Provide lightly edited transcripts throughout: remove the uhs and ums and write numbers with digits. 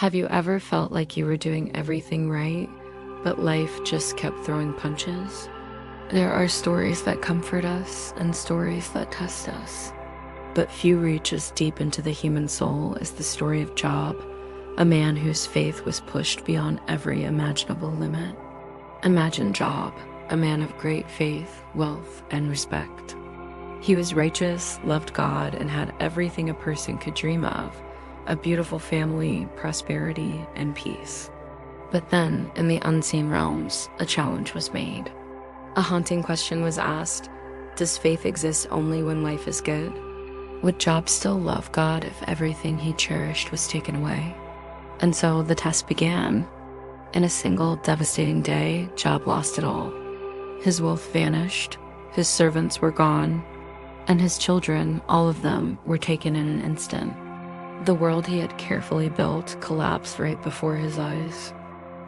Have you ever felt like you were doing everything right, but life just kept throwing punches? There are stories that comfort us and stories that test us, but few reach as deep into the human soul as the story of Job, a man whose faith was pushed beyond every imaginable limit. Imagine Job, a man of great faith, wealth, and respect. He was righteous, loved God, and had everything a person could dream of: a beautiful family, prosperity, and peace. But then, in the unseen realms, a challenge was made. A haunting question was asked: does faith exist only when life is good? Would Job still love God if everything he cherished was taken away? And so the test began. In a single devastating day, Job lost it all. His wealth vanished, his servants were gone, and his children, all of them, were taken in an instant. The world he had carefully built collapsed right before his eyes.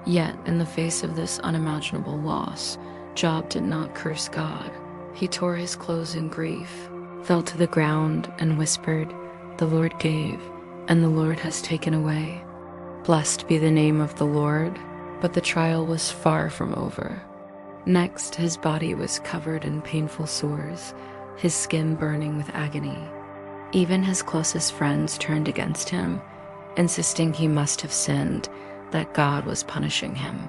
Yet, in the face of this unimaginable loss, Job did not curse God. He tore his clothes in grief, fell to the ground, and whispered, "The Lord gave, and the Lord has taken away. Blessed be the name of the Lord." But the trial was far from over. Next, his body was covered in painful sores, his skin burning with agony. Even his closest friends turned against him, insisting he must have sinned, that God was punishing him.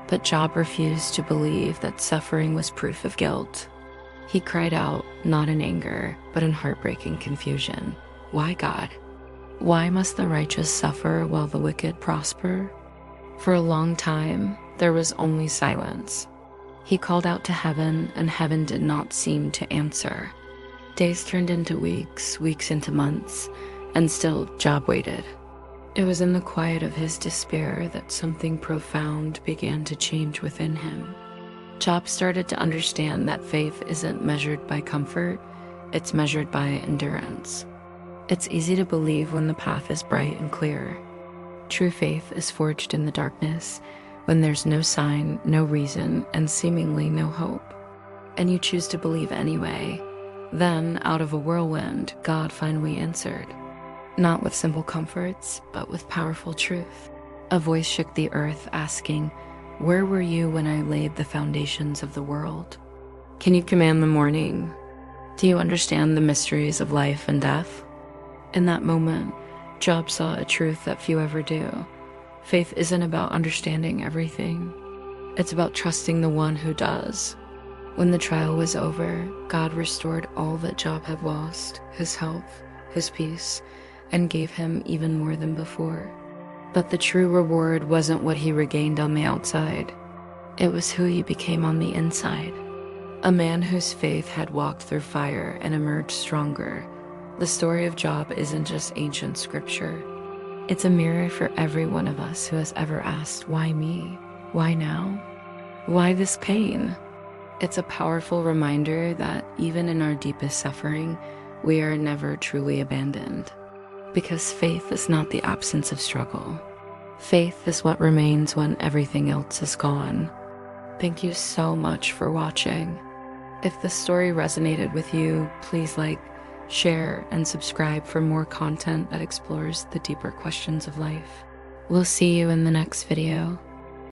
But Job refused to believe that suffering was proof of guilt. He cried out, not in anger, but in heartbreaking confusion. Why, God? Why must the righteous suffer while the wicked prosper? For a long time, there was only silence. He called out to heaven, and heaven did not seem to answer. Days turned into weeks, weeks into months, and still Job waited. It was in the quiet of his despair that something profound began to change within him. Job started to understand that faith isn't measured by comfort, it's measured by endurance. It's easy to believe when the path is bright and clear. True faith is forged in the darkness, when there's no sign, no reason, and seemingly no hope. And you choose to believe anyway. Then, out of a whirlwind, God finally answered. Not with simple comforts, but with powerful truth. A voice shook the earth, asking, "Where were you when I laid the foundations of the world? Can you command the morning? Do you understand the mysteries of life and death?" In that moment, Job saw a truth that few ever do. Faith isn't about understanding everything. It's about trusting the one who does. When the trial was over, God restored all that Job had lost, his health, his peace, and gave him even more than before. But the true reward wasn't what he regained on the outside. It was who he became on the inside. A man whose faith had walked through fire and emerged stronger. The story of Job isn't just ancient scripture. It's a mirror for every one of us who has ever asked, why me? Why now? Why this pain? It's a powerful reminder that even in our deepest suffering, we are never truly abandoned. Because faith is not the absence of struggle. Faith is what remains when everything else is gone. Thank you so much for watching. If this story resonated with you, please like, share, and subscribe for more content that explores the deeper questions of life. We'll see you in the next video.